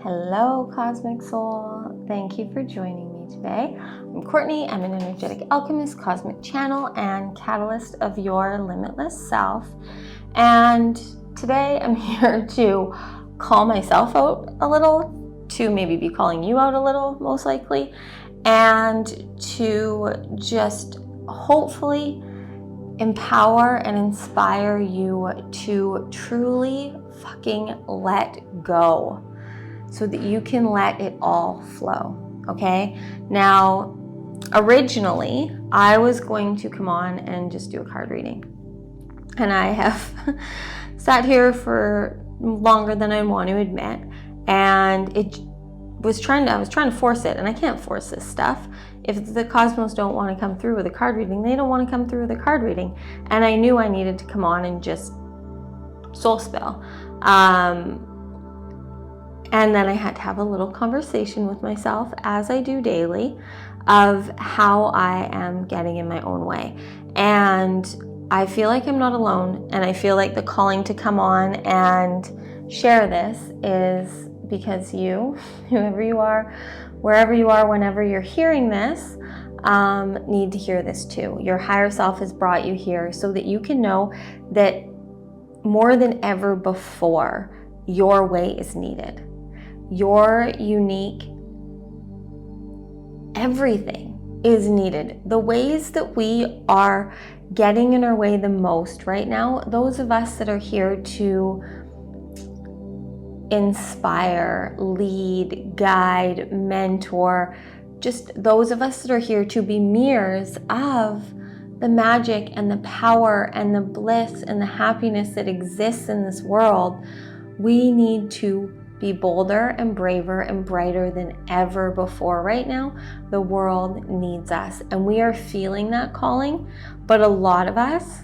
Hello, Cosmic Soul. Thank you for joining me today. I'm Courtney. I'm an energetic alchemist, cosmic channel, and catalyst of your limitless self. And today I'm here to call myself out a little, to maybe be calling you out a little, most likely, and to just hopefully empower and inspire you to truly fucking let go so that you can let it all flow, okay? Now, originally, I was going to come on and just do a card reading. And I have sat here for longer than I want to admit, and I was trying to force it, and I can't force this stuff. If the cosmos don't want to come through with a card reading, they don't want to come through with a card reading. And I knew I needed to come on and just soul spill. And then I had to have a little conversation with myself, as I do daily, of how I am getting in my own way. And I feel like I'm not alone, and I feel like the calling to come on and share this is because you, whoever you are, wherever you are, whenever you're hearing this, need to hear this too. Your higher self has brought you here so that you can know that more than ever before, your way is needed. Your unique everything is needed. The ways that we are getting in our way the most right now, those of us that are here to inspire, lead, guide, mentor, just those of us that are here to be mirrors of the magic and the power and the bliss and the happiness that exists in this world, we need to be bolder and braver and brighter than ever before. Right now, the world needs us, and we are feeling that calling, but a lot of us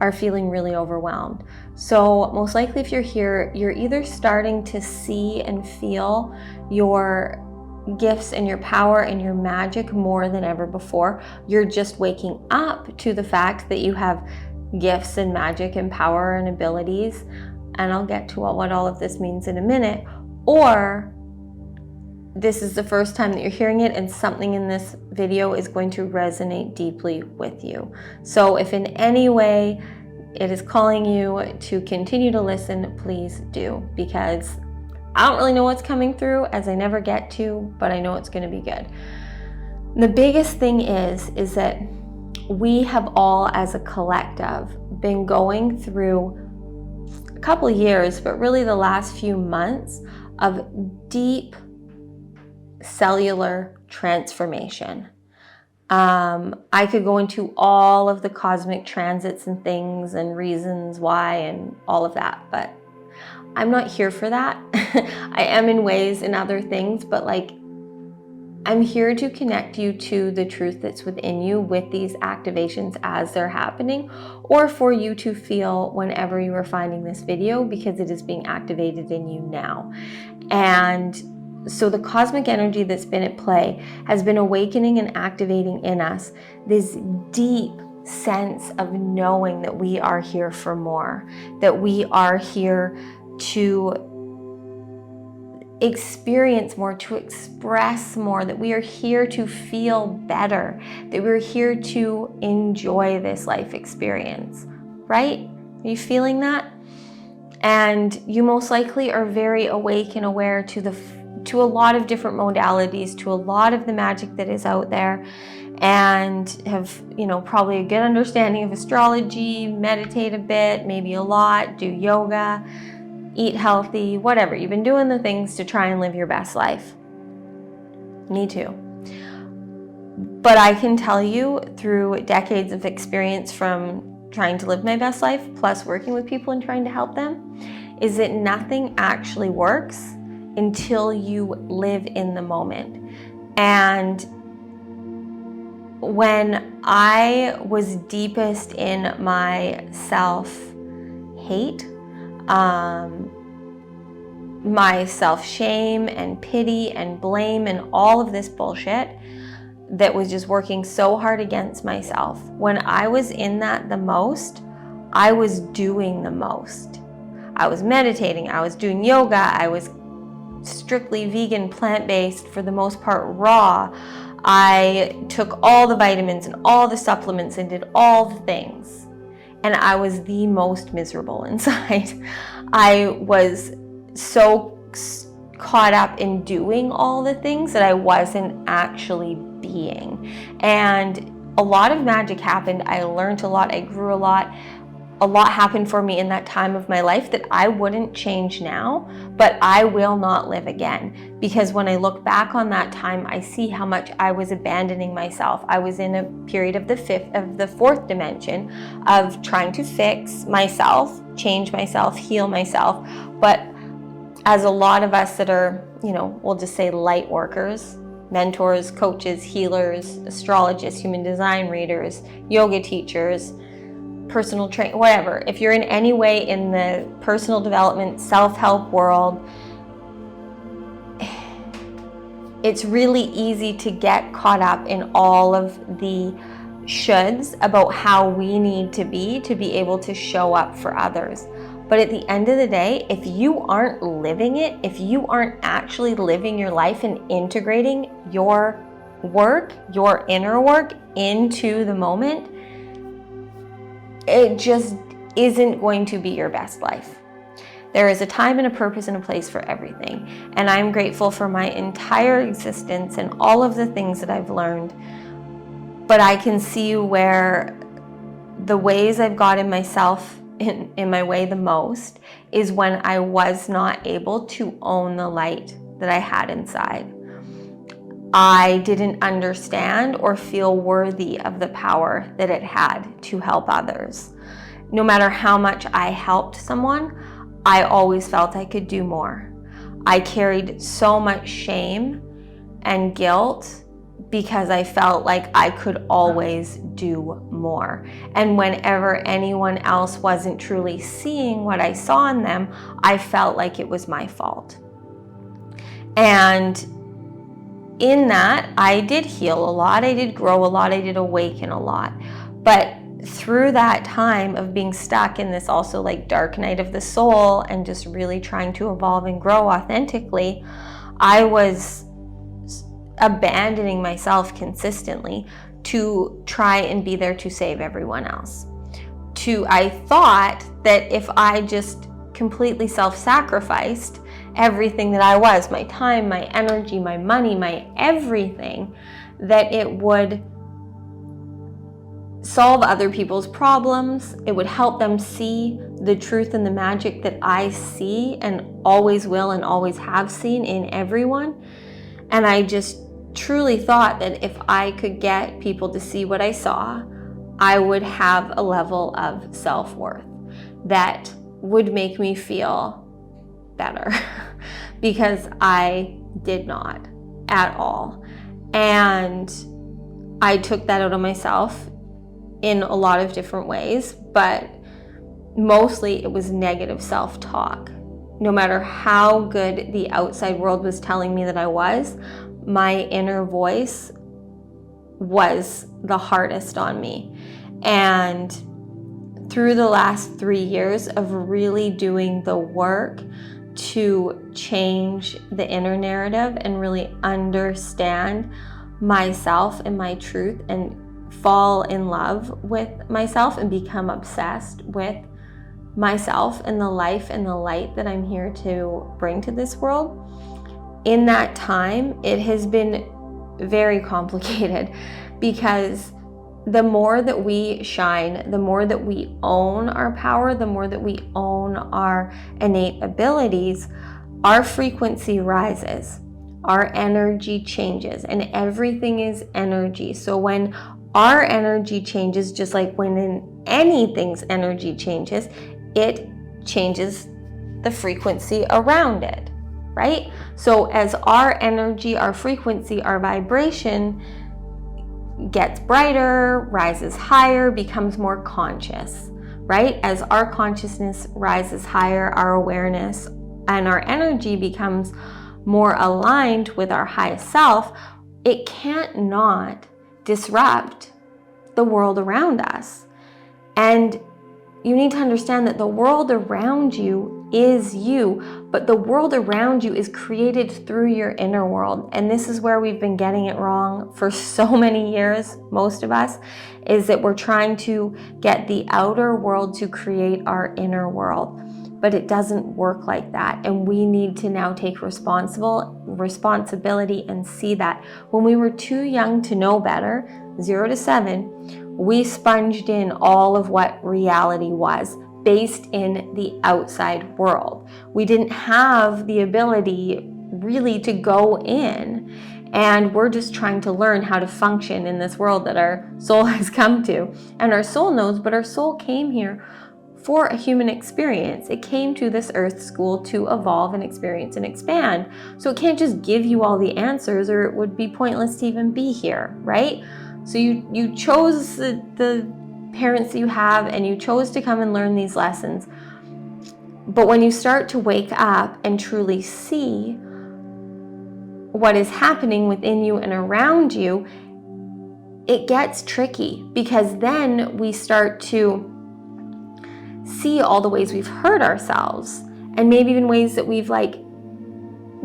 are feeling really overwhelmed. So most likely if you're here, you're either starting to see and feel your gifts and your power and your magic more than ever before. You're just waking up to the fact that you have gifts and magic and power and abilities. And I'll get to what all of this means in a minute. Or this is the first time that you're hearing it, and something in this video is going to resonate deeply with you. So if in any way it is calling you to continue to listen, please do, because I don't really know what's coming through, as I never get to, but I know it's going to be good. The biggest thing is that we have all, as a collective, been going through a couple years, but really the last few months of deep cellular transformation. I could go into all of the cosmic transits and things and reasons why and all of that, but I'm not here for that. I am in ways in other things, but I'm here to connect you to the truth that's within you with these activations as they're happening, or for you to feel whenever you are finding this video, because it is being activated in you now. And so the cosmic energy that's been at play has been awakening and activating in us this deep sense of knowing that we are here for more, that we are here to experience more, to express more, that we are here to feel better, that we're here to enjoy this life experience, right? Are you feeling that? And you most likely are very awake and aware to a lot of different modalities, to a lot of the magic that is out there, and have, probably a good understanding of astrology, meditate a bit, maybe a lot, do yoga, eat healthy, whatever. You've been doing the things to try and live your best life. Me too. But I can tell you, through decades of experience from trying to live my best life, plus working with people and trying to help them, is that nothing actually works until you live in the moment. And when I was deepest in my self-hate, my self-shame and pity and blame and all of this bullshit that was just working so hard against myself, when I was in that the most, I was doing the most. I was meditating, I was doing yoga, I was strictly vegan, plant-based, for the most part raw. I took all the vitamins and all the supplements and did all the things. And I was the most miserable inside. I was so caught up in doing all the things that I wasn't actually being. And a lot of magic happened. I learned a lot. I grew a lot. A lot happened for me in that time of my life that I wouldn't change now, but I will not live again. Because when I look back on that time, I see how much I was abandoning myself. I was in a period of the fourth dimension of trying to fix myself, change myself, heal myself. But as a lot of us that are, we'll just say light workers, mentors, coaches, healers, astrologists, human design readers, yoga teachers, personal train, whatever. If you're in any way in the personal development, self-help world, it's really easy to get caught up in all of the shoulds about how we need to be able to show up for others. But at the end of the day, if you aren't living it, if you aren't actually living your life and integrating your work, your inner work into the moment, it just isn't going to be your best life. There is a time and a purpose and a place for everything. And I'm grateful for my entire existence and all of the things that I've learned. But I can see where the ways I've gotten myself in my way the most is when I was not able to own the light that I had inside. I didn't understand or feel worthy of the power that it had to help others. No matter how much I helped someone, I always felt I could do more. I carried so much shame and guilt because I felt like I could always do more. And whenever anyone else wasn't truly seeing what I saw in them, I felt like it was my fault. And in that, I did heal a lot, I did grow a lot, I did awaken a lot. But through that time of being stuck in this also like dark night of the soul and just really trying to evolve and grow authentically, I was abandoning myself consistently to try and be there to save everyone else. I thought that if I just completely self-sacrificed everything that I was, my time, my energy, my money, my everything, that it would solve other people's problems. It would help them see the truth and the magic that I see and always will and always have seen in everyone. And I just truly thought that if I could get people to see what I saw, I would have a level of self-worth that would make me feel better because I did not at all. And I took that out on myself in a lot of different ways, but mostly it was negative self-talk. No matter how good the outside world was telling me that I was, my inner voice was the hardest on me. And through the last 3 years of really doing the work to change the inner narrative and really understand myself and my truth and fall in love with myself and become obsessed with myself and the life and the light that I'm here to bring to this world, in that time, it has been very complicated because the more that we shine, the more that we own our power, the more that we own our innate abilities, our frequency rises, our energy changes, and everything is energy. So when our energy changes, just like when anything's energy changes, it changes the frequency around it, right? So as our energy, our frequency, our vibration gets brighter, rises higher, becomes more conscious, right? As our consciousness rises higher, our awareness and our energy becomes more aligned with our highest self, it can't not disrupt the world around us. And you need to understand that the world around you is you, but the world around you is created through your inner world. And this is where we've been getting it wrong for so many years, most of us, is that we're trying to get the outer world to create our inner world. But it doesn't work like that. And we need to now take responsibility and see that. When we were too young to know better, 0 to 7, we sponged in all of what reality was based in the outside world. We didn't have the ability really to go in, and we're just trying to learn how to function in this world that our soul has come to. And our soul knows, but our soul came here for a human experience. It came to this earth school to evolve and experience and expand. So it can't just give you all the answers, or it would be pointless to even be here, right? So you chose the parents that you have, and you chose to come and learn these lessons. But when you start to wake up and truly see what is happening within you and around you, it gets tricky, because then we start to see all the ways we've hurt ourselves, and maybe even ways that we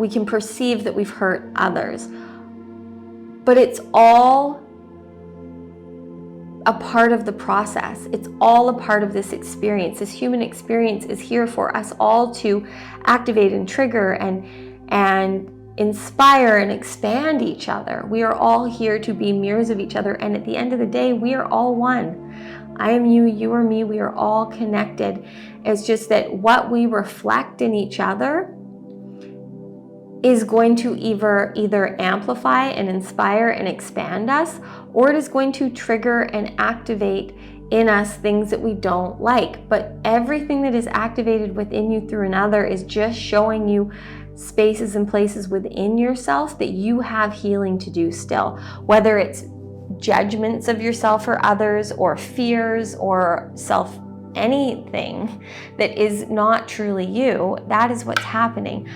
can perceive that we've hurt others. But it's all a part of the process. It's all a part of this experience. This human experience is here for us all to activate and trigger and inspire and expand each other. We are all here to be mirrors of each other, and at the end of the day, we are all one. I am you, you are me, we are all connected. It's just that what we reflect in each other is going to either amplify and inspire and expand us, or it is going to trigger and activate in us things that we don't like. But everything that is activated within you through another is just showing you spaces and places within yourself that you have healing to do still, whether it's judgments of yourself or others, or fears, or anything that is not truly you. That is what's happening.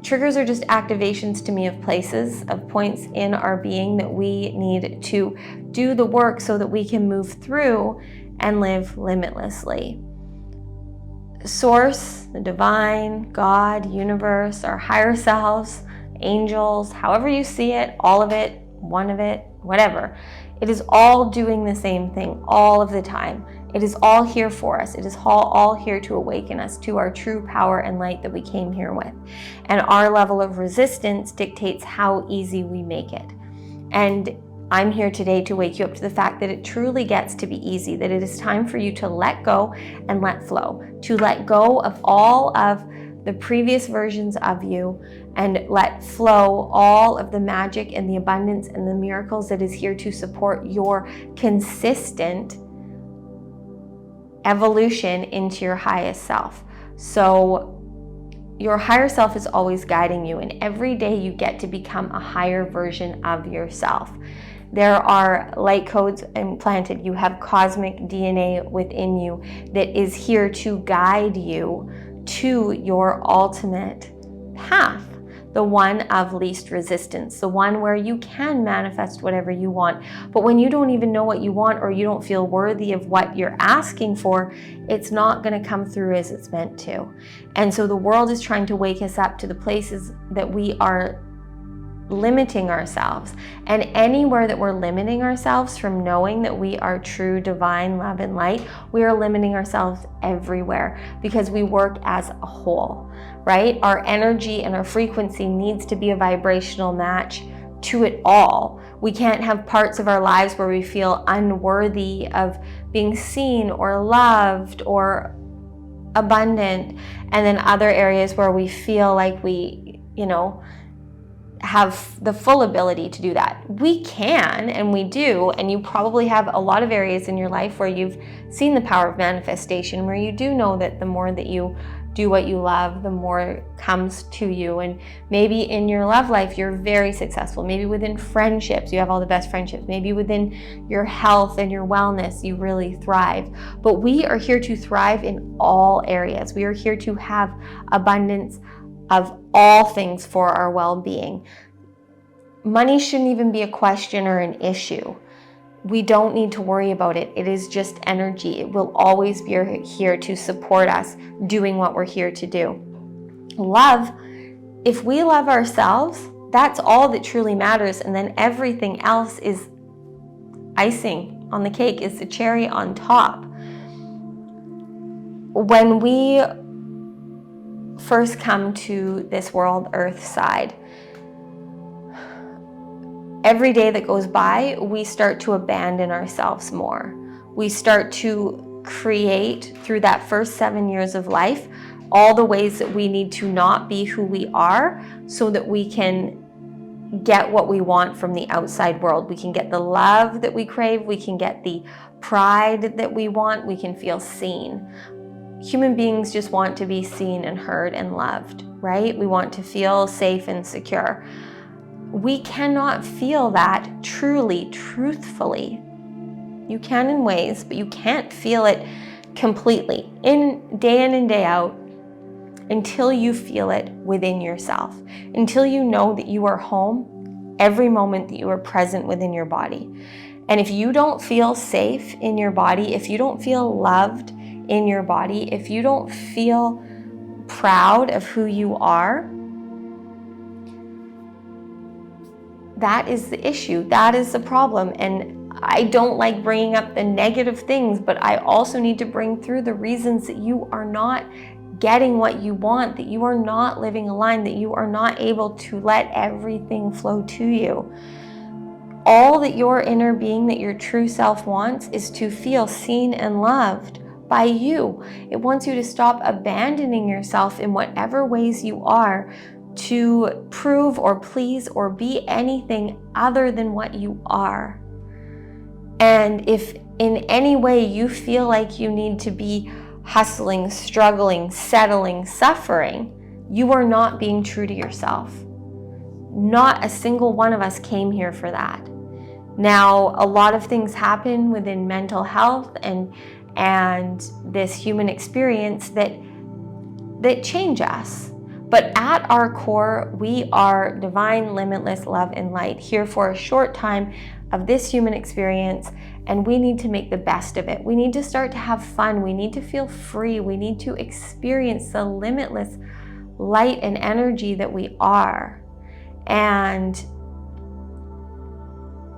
Triggers are just activations to me of places, of points in our being that we need to do the work so that we can move through and live limitlessly. Source, the divine, God, universe, our higher selves, angels, however you see it, all of it, one of it, whatever. It is all doing the same thing all of the time. It is all here for us. It is all here to awaken us to our true power and light that we came here with. And our level of resistance dictates how easy we make it. And I'm here today to wake you up to the fact that it truly gets to be easy, that it is time for you to let go and let flow, to let go of all of the previous versions of you and let flow all of the magic and the abundance and the miracles that is here to support your consistent evolution into your highest self. So your higher self is always guiding you, and every day you get to become a higher version of yourself. There are light codes implanted. You have cosmic DNA within you that is here to guide you to your ultimate path, the one of least resistance, the one where you can manifest whatever you want. But when you don't even know what you want, or you don't feel worthy of what you're asking for, it's not going to come through as it's meant to. And so the world is trying to wake us up to the places that we are limiting ourselves. And anywhere that we're limiting ourselves from knowing that we are true divine love and light, we are limiting ourselves everywhere, because we work as a whole, right? Our energy and our frequency needs to be a vibrational match to it all. We can't have parts of our lives where we feel unworthy of being seen or loved or abundant, and then other areas where we feel like we, have the full ability to do that. We can, and we do, and you probably have a lot of areas in your life where you've seen the power of manifestation, where you do know that the more that you do what you love, the more it comes to you. And maybe in your love life, you're very successful. Maybe within friendships, you have all the best friendships. Maybe within your health and your wellness, you really thrive. But we are here to thrive in all areas. We are here to have abundance of all things for our well-being. Money shouldn't even be a question or an issue. we don't need to worry about it. It is just energy. It will always be here to support us doing what we're here to do. Love, if we love ourselves, that's all that truly matters. And then everything else is icing on the cake, is the cherry on top. When we first come to this world, earth side, every day that goes by, we start to abandon ourselves more. We start to create, through that first 7 years of life, all the ways that we need to not be who we are so that we can get what we want from the outside world. We can get the love that we crave. We can get the pride that we want. We can feel seen. Human beings just want to be seen and heard and loved, right? We want to feel safe and secure. We cannot feel that truly, truthfully. You can in ways, but you can't feel it completely, in and day out, until you feel it within yourself, until you know that you are home every moment that you are present within your body. And if you don't feel safe in your body, if you don't feel loved in your body, if you don't feel proud of who you are, that is the issue. That is the problem. And I don't like bringing up the negative things, but I also need to bring through the reasons that you are not getting what you want, that you are not living aligned, that you are not able to let everything flow to you. All that your inner being, that your true self wants, is to feel seen and loved by you. It wants you to stop abandoning yourself in whatever ways you are to prove or please or be anything other than what you are. And if in any way you feel like you need to be hustling, struggling, settling, suffering, you are not being true to yourself. Not a single one of us came here for that. Now, a lot of things happen within mental health and this human experience that change us. But at our core, we are divine, limitless love and light, here for a short time of this human experience, and we need to make the best of it. We need to start to have fun. We need to feel free. We need to experience the limitless light and energy that we are. And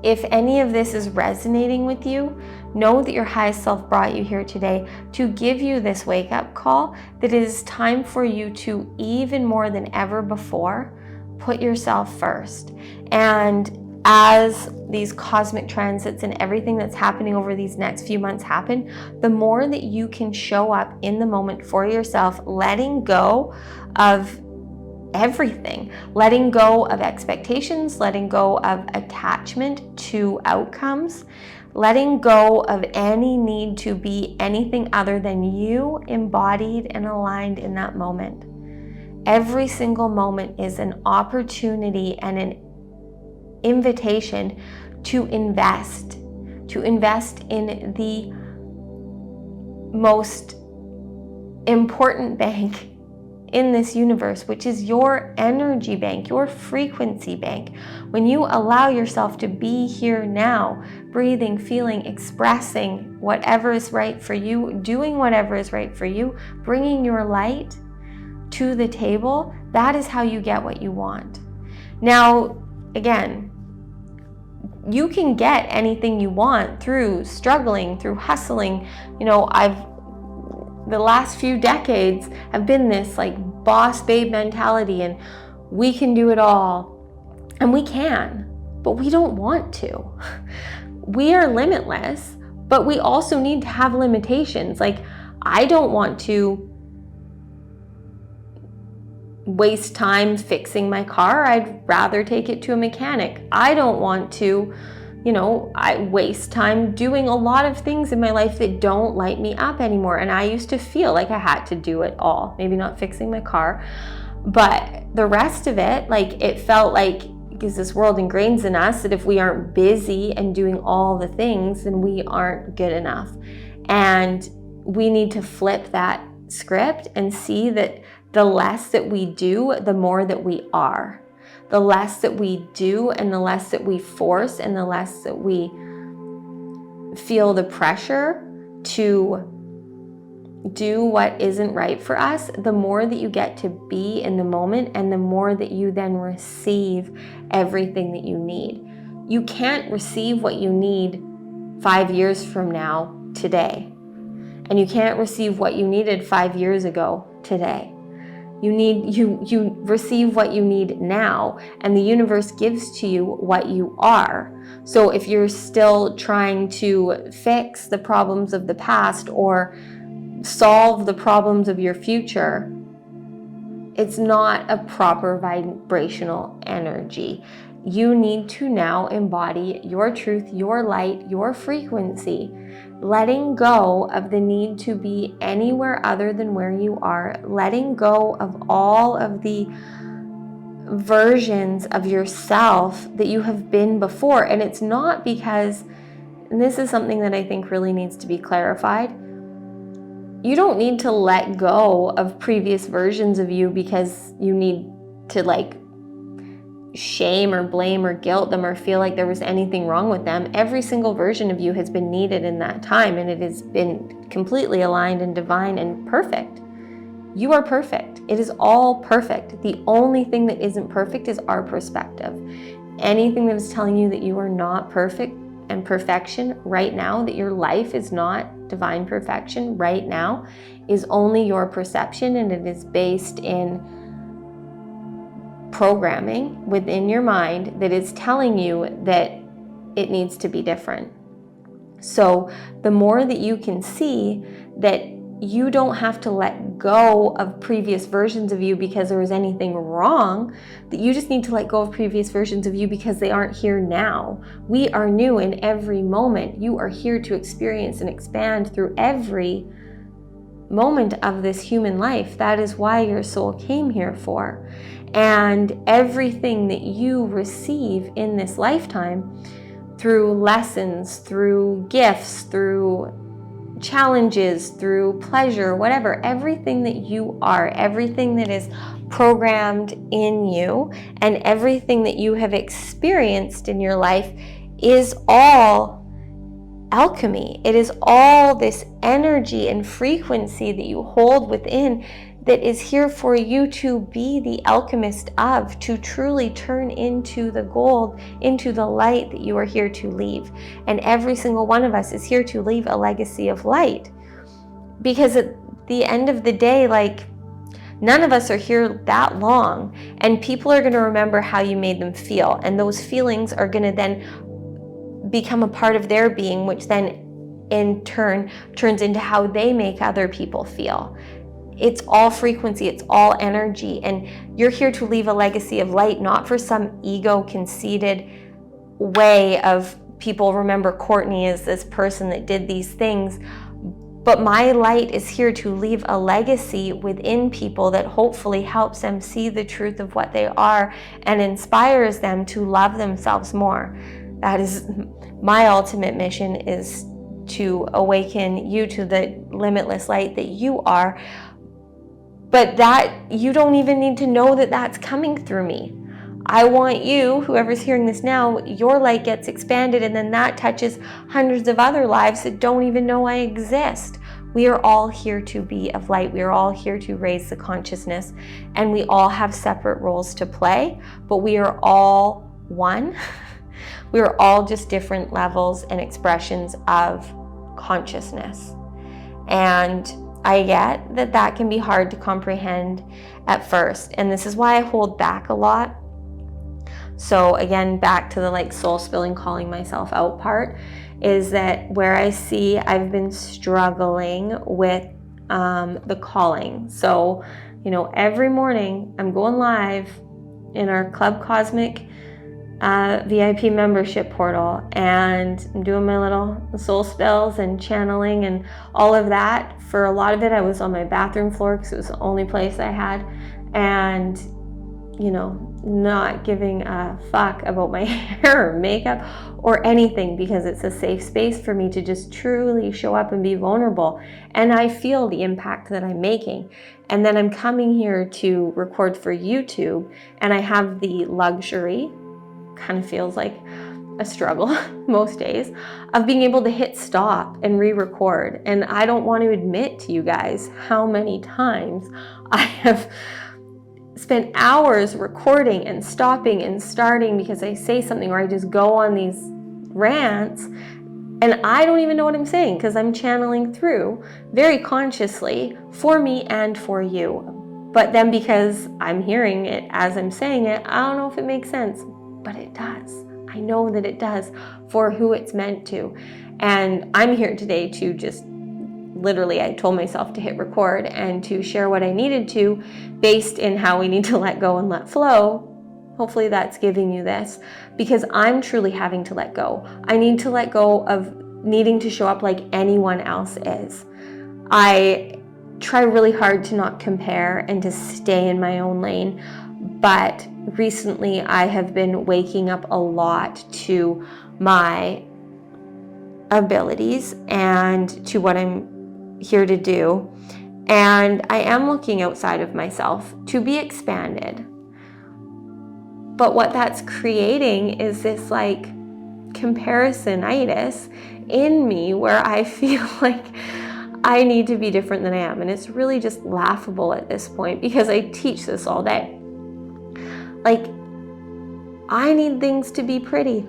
if any of this is resonating with you, know that your highest self brought you here today to give you this wake-up call that it is time for you to, even more than ever before, put yourself first. And as these cosmic transits and everything that's happening over these next few months happen, the more that you can show up in the moment for yourself, letting go of everything, letting go of expectations, letting go of attachment to outcomes, letting go of any need to be anything other than you, embodied and aligned in that moment. Every single moment is an opportunity and an invitation to invest in the most important bank in this universe, which is your energy bank, your frequency bank. When you allow yourself to be here now, breathing, feeling, expressing whatever is right for you, doing whatever is right for you, bringing your light to the table, that is how you get what you want. Now, again, you can get anything you want through struggling, through hustling. The last few decades have been this like boss babe mentality, and we can do it all. And we can, but we don't want to. We are limitless, but we also need to have limitations. Like, I don't want to waste time fixing my car. I'd rather take it to a mechanic. I don't want to I waste time doing a lot of things in my life that don't light me up anymore. And I used to feel like I had to do it all. Maybe not fixing my car, but the rest of it, like, it felt like, because this world ingrains in us that if we aren't busy and doing all the things, then we aren't good enough. And we need to flip that script and see that the less that we do, the more that we are. The less that we do and the less that we force and the less that we feel the pressure to do what isn't right for us, the more that you get to be in the moment and the more that you then receive everything that you need. You can't receive what you need 5 years from now today. And you can't receive what you needed 5 years ago today. You receive what you need now, and the universe gives to you what you are. So if you're still trying to fix the problems of the past or solve the problems of your future, it's not a proper vibrational energy. You need to now embody your truth, your light, your frequency, letting go of the need to be anywhere other than where you are, letting go of all of the versions of yourself that you have been before. And it's not because, and this is something that I think really needs to be clarified, you don't need to let go of previous versions of you because you need to shame or blame or guilt them or feel like there was anything wrong with them. Every single version of you has been needed in that time, and it has been completely aligned and divine and perfect. You are perfect. It is all perfect. The only thing that isn't perfect is our perspective. Anything that is telling you that you are not perfect and perfection right now, that your life is not divine perfection right now, is only your perception, and it is based in programming within your mind that is telling you that it needs to be different. So the more that you can see that you don't have to let go of previous versions of you because there was anything wrong, that you just need to let go of previous versions of you because they aren't here now. We are new in every moment. You are here to experience and expand through every moment of this human life. That is why your soul came here for. And everything that you receive in this lifetime, through lessons, through gifts, through challenges, through pleasure, whatever, everything that you are, everything that is programmed in you, and everything that you have experienced in your life is all alchemy. It is all this energy and frequency that you hold within that is here for you to be the alchemist of, to truly turn into the gold, into the light that you are here to leave. And every single one of us is here to leave a legacy of light. Because at the end of the day, none of us are here that long, and people are going to remember how you made them feel. And those feelings are going to then become a part of their being, which then in turn turns into how they make other people feel. It's all frequency, it's all energy, and you're here to leave a legacy of light, not for some ego conceited way of people remember Courtney as this person that did these things. But my light is here to leave a legacy within people that hopefully helps them see the truth of what they are and inspires them to love themselves more. That is my ultimate mission, is to awaken you to the limitless light that you are. But that you don't even need to know that that's coming through me. I want you, whoever's hearing this now, your light gets expanded, and then that touches hundreds of other lives that don't even know I exist. We are all here to be of light. We are all here to raise the consciousness, and we all have separate roles to play, but we are all one. We are all just different levels and expressions of consciousness. And I get that that can be hard to comprehend at first, and this is why I hold back a lot. So again, back to the soul spilling, calling myself out part, is that where I see I've been struggling with the calling. So, every morning I'm going live in our Club Cosmic VIP membership portal, and I'm doing my little soul spills and channeling and all of that. For a lot of it, I was on my bathroom floor because it was the only place I had, and not giving a fuck about my hair or makeup or anything, because it's a safe space for me to just truly show up and be vulnerable. And I feel the impact that I'm making. And then I'm coming here to record for YouTube, and I have the luxury, kind of feels like, a struggle most days of being able to hit stop and re-record. And I don't want to admit to you guys how many times I have spent hours recording and stopping and starting because I say something or I just go on these rants and I don't even know what I'm saying because I'm channeling through very consciously for me and for you. But then because I'm hearing it as I'm saying it, I don't know if it makes sense, but it does. I know that it does for who it's meant to. And I'm here today to just literally, I told myself to hit record and to share what I needed to based in how we need to let go and let flow. Hopefully that's giving you this, because I'm truly having to let go. I need to let go of needing to show up like anyone else is. I try really hard to not compare and to stay in my own lane, but recently I have been waking up a lot to my abilities and to what I'm here to do, and I am looking outside of myself to be expanded. But what that's creating is this like comparisonitis in me where I feel like I need to be different than I am, and it's really just laughable at this point because I teach this all day. Like, I need things to be pretty.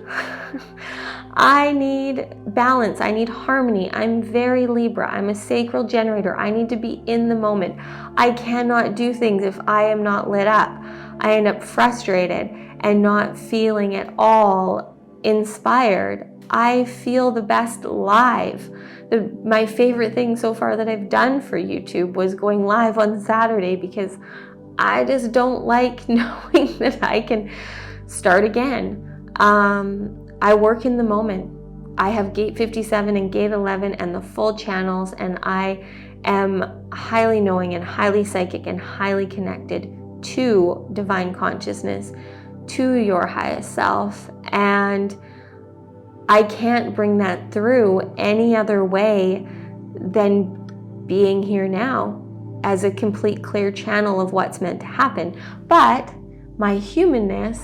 I need balance. I need harmony. I'm very Libra. I'm a sacral generator. I need to be in the moment. I cannot do things if I am not lit up. I end up frustrated and not feeling at all inspired. I feel the best live. My favorite thing so far that I've done for YouTube was going live on Saturday because I just don't like knowing that I can start again. I work in the moment. I have gate 57 and gate 11 and the full channels, and I am highly knowing and highly psychic and highly connected to divine consciousness, to your highest self, and I can't bring that through any other way than being here now as a complete clear channel of what's meant to happen. But my humanness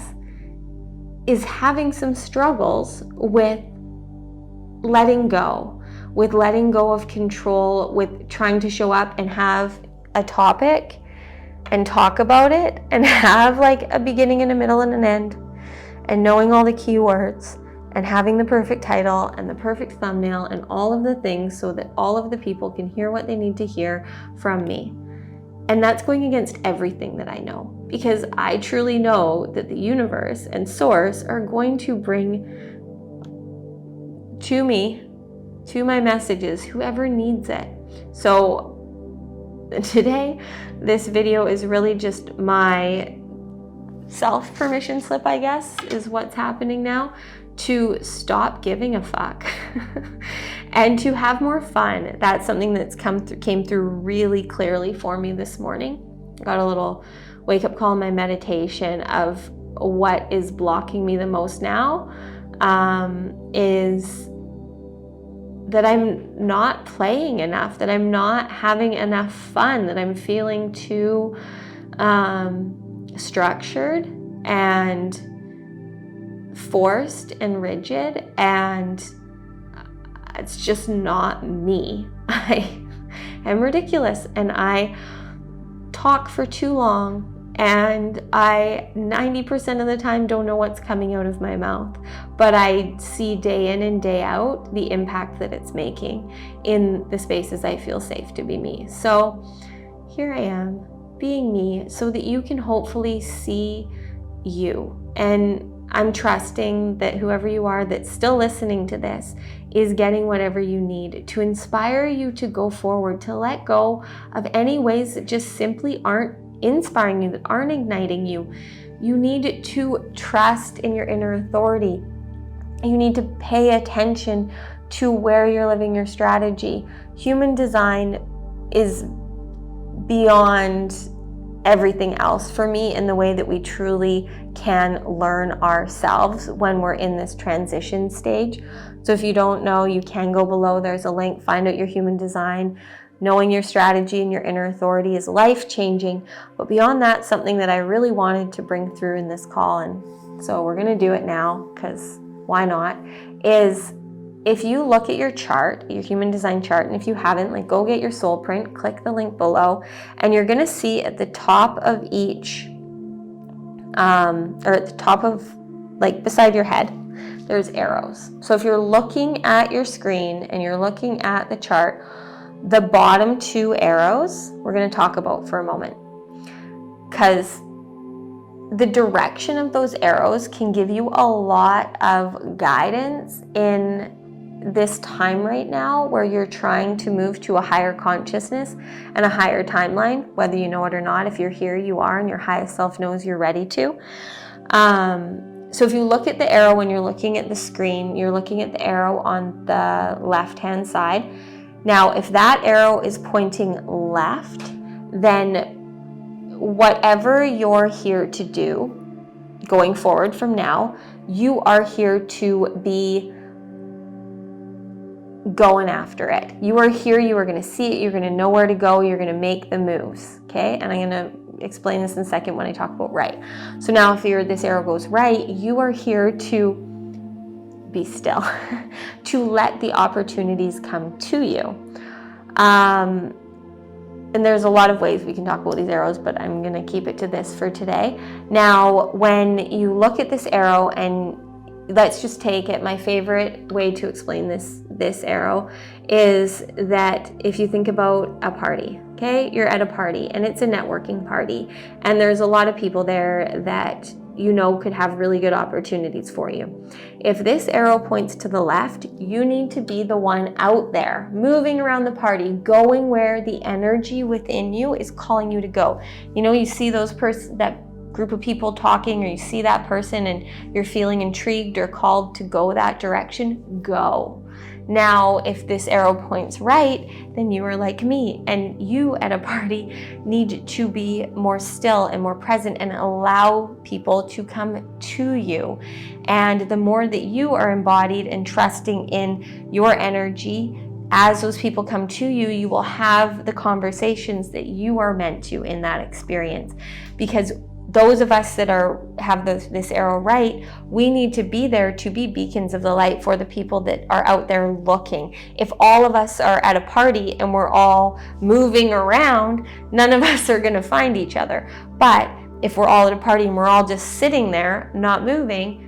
is having some struggles with letting go of control, with trying to show up and have a topic and talk about it and have like a beginning and a middle and an end, and knowing all the keywords and having the perfect title and the perfect thumbnail and all of the things so that all of the people can hear what they need to hear from me. And that's going against everything that I know, because I truly know that the universe and source are going to bring to me, to my messages, whoever needs it. So today, this video is really just my self-permission slip, I guess, is what's happening now, to stop giving a fuck and to have more fun. That's something that's came through really clearly for me this morning. I got a little wake-up call in my meditation of what is blocking me the most now is that I'm not playing enough, that I'm not having enough fun, that I'm feeling too structured and forced and rigid, and it's just not me. I am ridiculous, and I talk for too long, and I 90% of the time don't know what's coming out of my mouth, but I see day in and day out the impact that it's making in the spaces I feel safe to be me. So here I am being me so that you can hopefully see you. And I'm trusting that whoever you are that's still listening to this is getting whatever you need to inspire you to go forward, to let go of any ways that just simply aren't inspiring you, that aren't igniting you. You need to trust in your inner authority. You need to pay attention to where you're living your strategy. Human design is beyond everything else for me in the way that we truly can learn ourselves when we're in this transition stage. So if you don't know, you can go below. There's a link, find out your human design. Knowing your strategy and your inner authority is life-changing. But beyond that, something that I really wanted to bring through in this call. And so we're going to do it now because why not, is if you look at your chart, your human design chart, and if you haven't, like, go get your Soulprint, click the link below, and you're gonna see at the top of each, or at the top of, like, beside your head, there's arrows. So if you're looking at your screen and you're looking at the chart, the bottom 2 arrows we're gonna talk about for a moment, because the direction of those arrows can give you a lot of guidance in this time right now where you're trying to move to a higher consciousness and a higher timeline, whether you know it or not. If you're here, you are, and your highest self knows you're ready to. So if you look at the arrow when you're looking at the screen, you're looking at the arrow on the left-hand side. Now, if that arrow is pointing left, then whatever you're here to do going forward from now, you are here to be going after it. You are here, you are going to see it, you're going to know where to go, you're going to make the moves, okay? And I'm going to explain this in a second when I talk about right. So now if this arrow goes right, you are here to be still, to let the opportunities come to you. And there's a lot of ways we can talk about these arrows, but I'm going to keep it to this for today. Now, when you look at this arrow, and let's just take it, my favorite way to explain this arrow is that if you think about a party, okay? You're at a party, and it's a networking party, and there's a lot of people there that you know could have really good opportunities for you. If this arrow points to the left, you need to be the one out there, moving around the party, going where the energy within you is calling you to go. You know, you see that group of people talking, or you see that person and you're feeling intrigued or called to go that direction, go. Now, if this arrow points right, then you are like me, and you at a party need to be more still and more present and allow people to come to you. And the more that you are embodied and trusting in your energy, as those people come to you, you will have the conversations that you are meant to in that experience. Because those of us that have this arrow right, we need to be there to be beacons of the light for the people that are out there looking. If all of us are at a party and we're all moving around, none of us are going to find each other. But if we're all at a party and we're all just sitting there, not moving,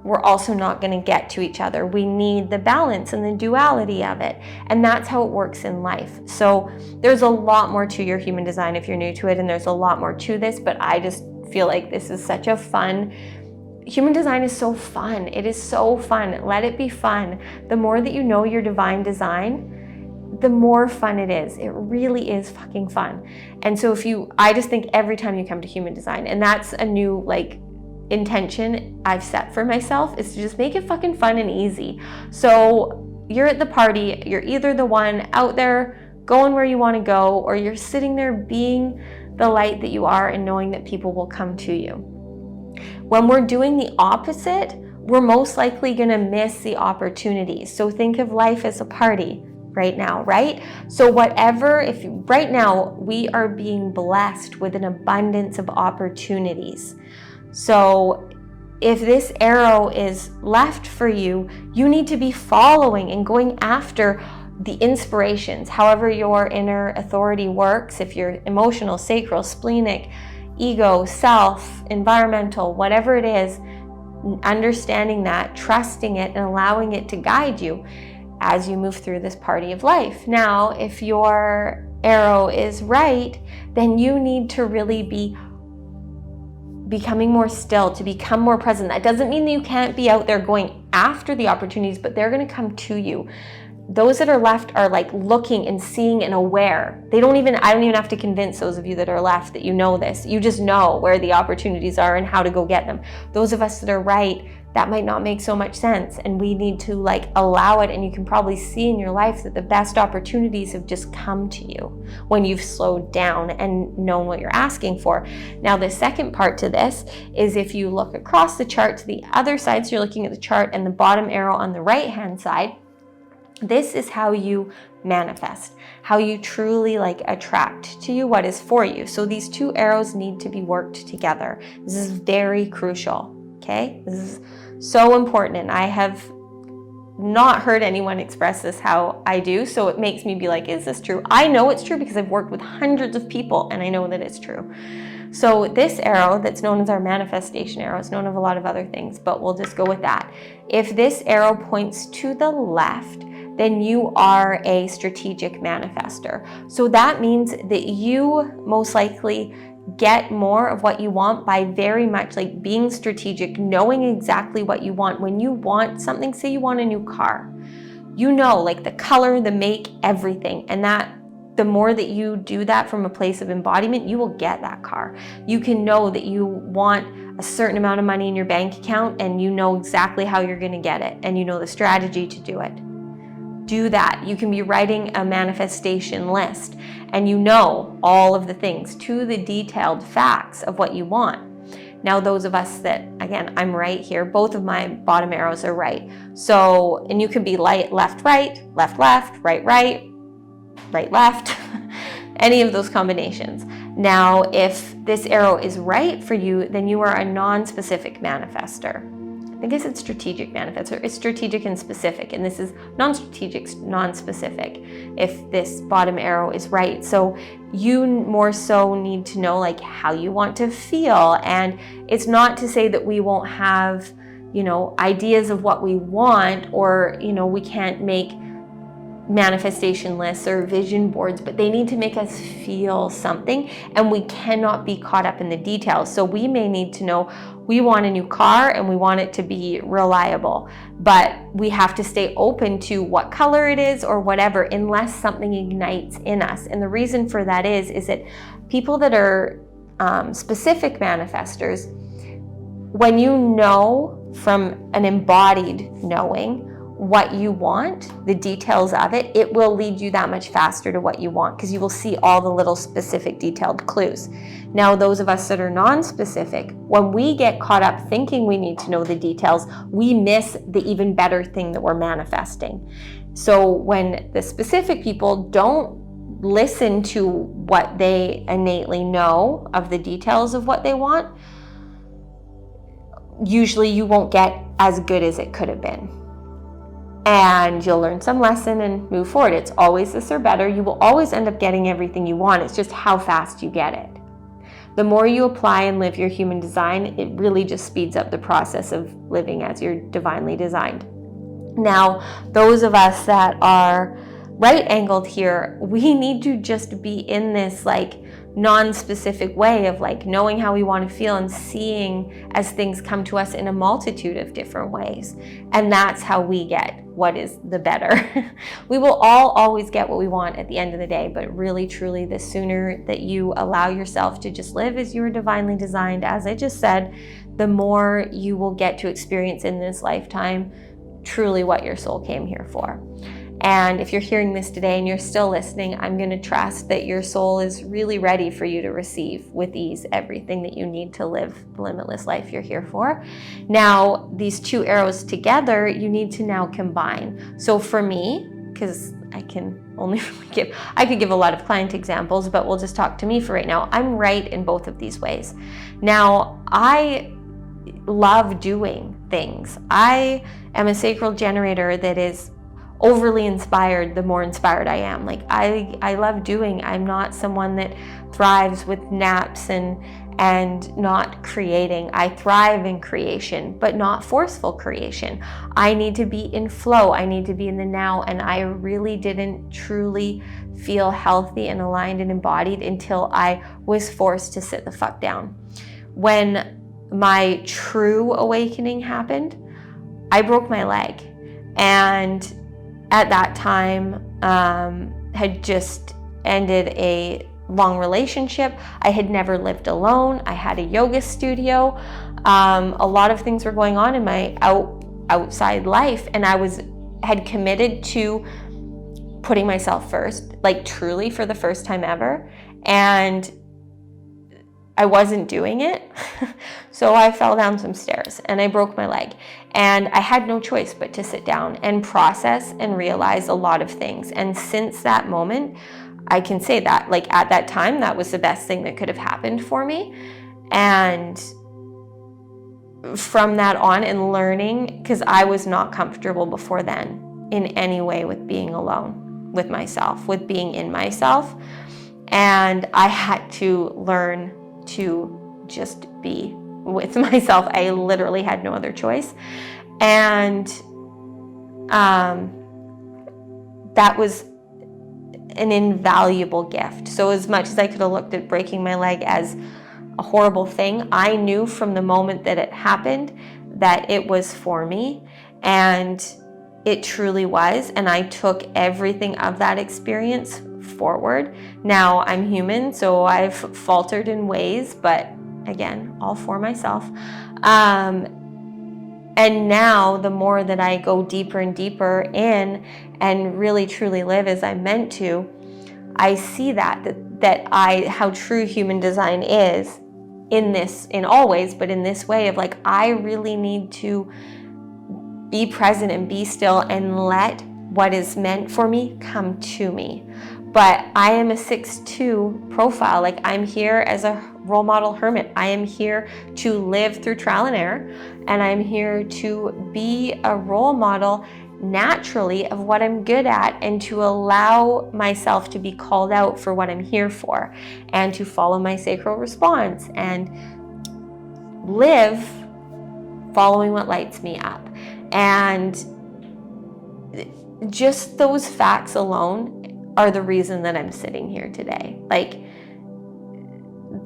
we're also not going to get to each other. We need the balance and the duality of it. And that's how it works in life. So there's a lot more to your human design if you're new to it, and there's a lot more to this, but I just feel like this is such a fun, human design is so fun. It is so fun. Let it be fun. The more that you know your divine design, the more fun it is. It really is fucking fun. And so I just think every time you come to human design, and that's a new intention I've set for myself, is to just make it fucking fun and easy. So you're at the party, you're either the one out there going where you want to go, or you're sitting there being the light that you are and knowing that people will come to you. When we're doing the opposite, we're most likely going to miss the opportunities. So think of life as a party right now, right? So right now we are being blessed with an abundance of opportunities. So if this arrow is left for you, you need to be following and going after the inspirations, however your inner authority works. If you're emotional, sacral, splenic, ego, self, environmental, whatever it is, understanding that, trusting it, and allowing it to guide you as you move through this party of life. Now, if your arrow is right, then you need to really be becoming more still, to become more present. That doesn't mean that you can't be out there going after the opportunities, but they're going to come to you. Those that are left are looking and seeing and aware. I don't even have to convince those of you that are left that you know this. You just know where the opportunities are and how to go get them. Those of us that are right, that might not make so much sense, and we need to allow it. And you can probably see in your life that the best opportunities have just come to you when you've slowed down and known what you're asking for. Now, the second part to this is if you look across the chart to the other side, so you're looking at the chart and the bottom arrow on the right hand side, this is how you manifest, how you truly attract to you what is for you. So these two arrows need to be worked together. This is very crucial, okay? This is So important. And I have not heard anyone express this how I do, so it makes me be like, is this true? I know it's true because I've worked with hundreds of people and I know that it's true. So this arrow that's known as our manifestation arrow, is known of a lot of other things, but we'll just go with that. If this arrow points to the left, then you are a strategic manifester. So that means that you most likely get more of what you want by very much like being strategic, knowing exactly what you want. When you want something, say you want a new car, you know, like the color, the make, everything. And that the more that you do that from a place of embodiment, you will get that car. You can know that you want a certain amount of money in your bank account and you know exactly how you're going to get it and you know the strategy to do it. Do that. You can be writing a manifestation list and you know all of the things to the detailed facts of what you want. Now, those of us that, again, I'm right here, both of my bottom arrows are right. So, and you could be left, right, right, right, left, any of those combinations. Now, if this arrow is right for you, then you are a non-specific manifester. I guess it's strategic manifester. It's strategic and specific, and this is non-strategic, non-specific, if this bottom arrow is right. So you more so need to know like how you want to feel, and it's not to say that we won't have, you know, ideas of what we want, or, you know, we can't make manifestation lists or vision boards, but they need to make us feel something, and we cannot be caught up in the details. So we may need to know we want a new car and we want it to be reliable, but we have to stay open to what color it is or whatever, unless something ignites in us. And the reason for that is that people that are specific manifestors, when you know from an embodied knowing what you want, the details of it, it will lead you that much faster to what you want, because you will see all the little specific detailed clues. Now, those of us that are non-specific, when we get caught up thinking we need to know the details, we miss the even better thing that we're manifesting. So when the specific people don't listen to what they innately know of the details of what they want, usually you won't get as good as it could have been. And you'll learn some lesson and move forward. It's always this or better. You will always end up getting everything you want. It's just how fast you get it. The more you apply and live your human design, it really just speeds up the process of living as you're divinely designed. Now, those of us that are right angled here, we need to just be in this like non-specific way of like knowing how we want to feel and seeing as things come to us in a multitude of different ways. And that's how we get what is the better. We will all always get what we want at the end of the day, but really, truly, the sooner that you allow yourself to just live as you are divinely designed, as I just said, the more you will get to experience in this lifetime truly what your soul came here for. And if you're hearing this today and you're still listening, I'm going to trust that your soul is really ready for you to receive with ease everything that you need to live the limitless life you're here for. Now, these two arrows together, you need to now combine. So for me, because I can only I could give a lot of client examples, but we'll just talk to me for right now. I'm right in both of these ways. Now, I love doing things. I am a sacral generator that is overly inspired the more inspired I am. Like I love doing. I'm not someone that thrives with naps and not creating. I thrive in creation, but not forceful creation. I need to be in flow. I need to be in the now, and I really didn't truly feel healthy and aligned and embodied until I was forced to sit the fuck down. When my true awakening happened, I broke my leg, and at that time, had just ended a long relationship. I had never lived alone. I had a yoga studio. A lot of things were going on in my outside life, and I had committed to putting myself first, like truly for the first time ever, and I wasn't doing it. So I fell down some stairs and I broke my leg, and I had no choice but to sit down and process and realize a lot of things. And since that moment, I can say that, like at that time, that was the best thing that could have happened for me. And from that on and learning, because I was not comfortable before then in any way with being alone with myself, with being in myself. And I had to learn to just be with myself. I literally had no other choice. And that was an invaluable gift. So as much as I could have looked at breaking my leg as a horrible thing, I knew from the moment that it happened that it was for me, and it truly was. And I took everything of that experience forward. Now I'm human, so I've faltered in ways, but again, all for myself. And now the more that I go deeper and deeper in and really truly live as I'm meant to, I see how true human design is in all ways, but in this way of like, I really need to be present and be still and let what is meant for me come to me. But I am a 6/2 profile. Like, I'm here as a role model hermit. I am here to live through trial and error, and I'm here to be a role model naturally of what I'm good at, and to allow myself to be called out for what I'm here for, and to follow my sacral response and live following what lights me up. And just those facts alone are the reason that I'm sitting here today. Like,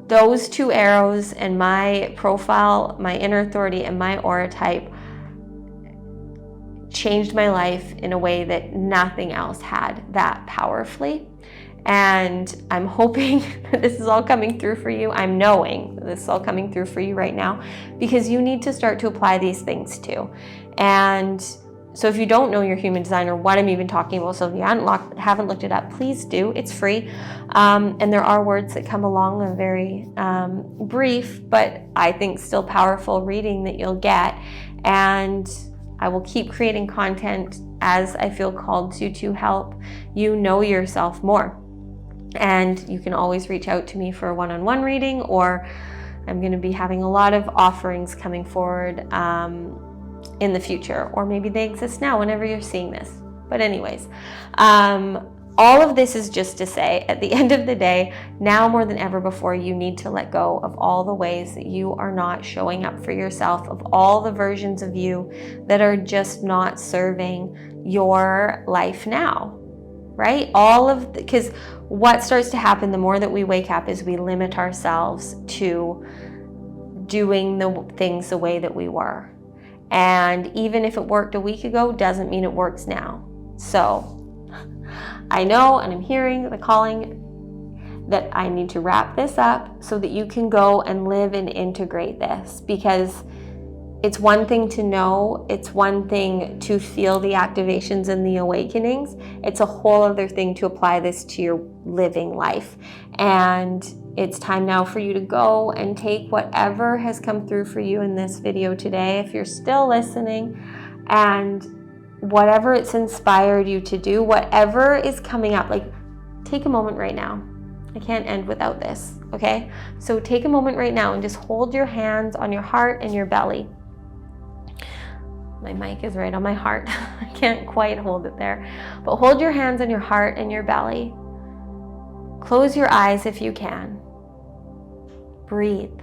those 2 arrows and my profile, my inner authority, and my aura type changed my life in a way that nothing else had that powerfully. And I'm hoping that this is all coming through for you. I'm knowing that this is all coming through for you right now, because you need to start to apply these things too. And so if you don't know your human design or what I'm even talking about, so if you haven't looked it up, please do. It's free. And there are words that come along, a very brief, but I think still powerful reading that you'll get. And I will keep creating content as I feel called to help you know yourself more. And you can always reach out to me for a one-on-one reading, or I'm going to be having a lot of offerings coming forward in the future, or maybe they exist now whenever you're seeing this. But anyways, all of this is just to say, at the end of the day, now more than ever before, you need to let go of all the ways that you are not showing up for yourself, of all the versions of you that are just not serving your life now, right? Because what starts to happen the more that we wake up is we limit ourselves to doing the things the way that we were. And even if it worked a week ago, doesn't mean it works now. So I know, and I'm hearing the calling that I need to wrap this up so that you can go and live and integrate this, because it's one thing to know, it's one thing to feel the activations and the awakenings. It's a whole other thing to apply this to your living life. And it's time now for you to go and take whatever has come through for you in this video today, if you're still listening, and whatever it's inspired you to do, whatever is coming up, like, take a moment right now. I can't end without this, okay? So take a moment right now and just hold your hands on your heart and your belly. My mic is right on my heart. I can't quite hold it there. But hold your hands on your heart and your belly. Close your eyes if you can. Breathe.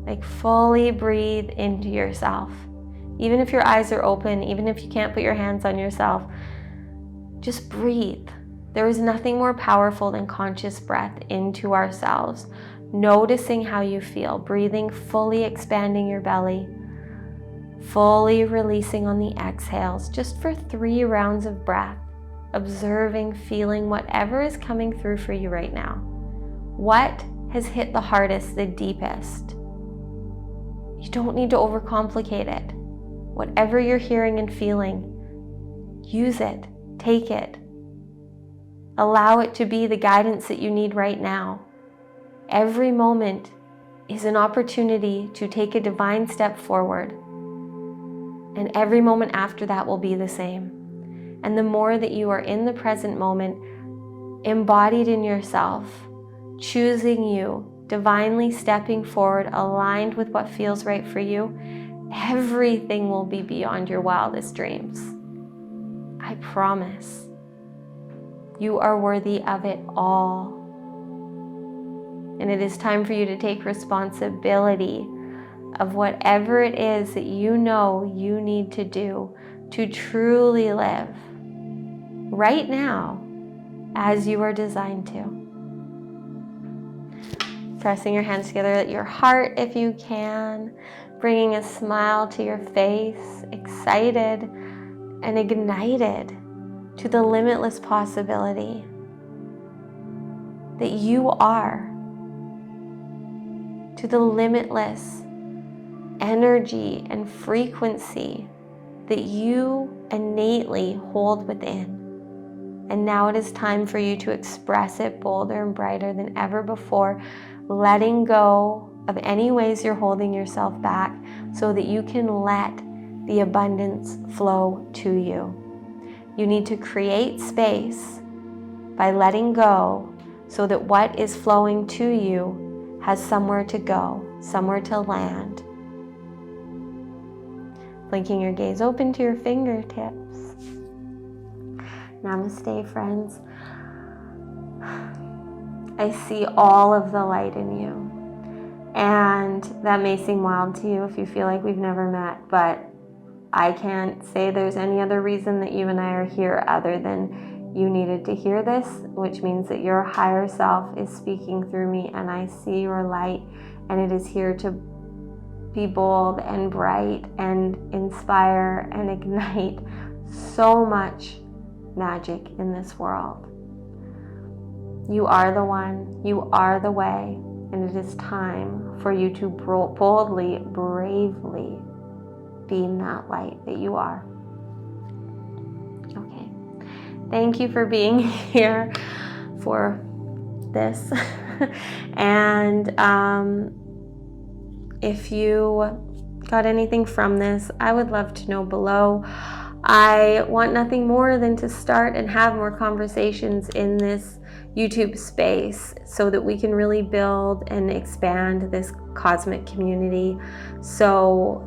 Like, fully breathe into yourself. Even if your eyes are open, even if you can't put your hands on yourself, just breathe. There is nothing more powerful than conscious breath into ourselves. Noticing how you feel, breathing, fully expanding your belly, fully releasing on the exhales, just for 3 rounds of breath, observing, feeling whatever is coming through for you right now. What has hit the hardest, the deepest? You don't need to overcomplicate it. Whatever you're hearing and feeling, use it, take it. Allow it to be the guidance that you need right now. Every moment is an opportunity to take a divine step forward. And every moment after that will be the same. And the more that you are in the present moment, embodied in yourself, choosing you, divinely stepping forward, aligned with what feels right for you, everything will be beyond your wildest dreams. I promise. You are worthy of it all. And it is time for you to take responsibility of whatever it is that you know you need to do to truly live right now as you are designed to. Pressing your hands together at your heart if you can, bringing a smile to your face, excited and ignited to the limitless possibility that you are, to the limitless energy and frequency that you innately hold within. And now it is time for you to express it bolder and brighter than ever before, letting go of any ways you're holding yourself back so that you can let the abundance flow to you. You need to create space by letting go so that what is flowing to you has somewhere to go, somewhere to land. Blinking your gaze open to your fingertips. Namaste, friends. I see all of the light in you. And that may seem wild to you if you feel like we've never met, but I can't say there's any other reason that you and I are here other than you needed to hear this, which means that your higher self is speaking through me, and I see your light, and it is here to be bold and bright and inspire and ignite so much magic in this world. You are the one, you are the way, and it is time for you to boldly, bravely beam that light that you are. Okay. Thank you for being here for this. And if you got anything from this, I would love to know below. I want nothing more than to start and have more conversations in this YouTube space so that we can really build and expand this cosmic community. So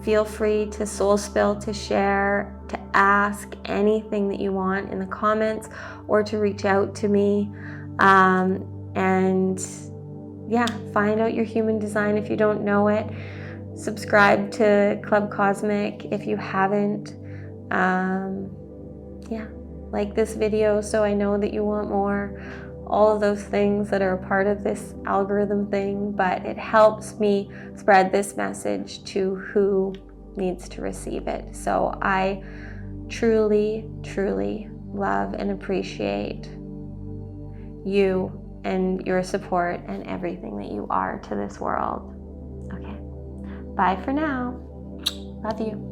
feel free to soul spill, to share, to ask anything that you want in the comments, or to reach out to me. And yeah, find out your human design if you don't know it. Subscribe to Club Cosmic if you haven't. Yeah, like this video so I know that you want more. All of those things that are a part of this algorithm thing, but it helps me spread this message to who needs to receive it. So I truly, truly love and appreciate you and your support and everything that you are to this world. Okay, bye for now. Love you.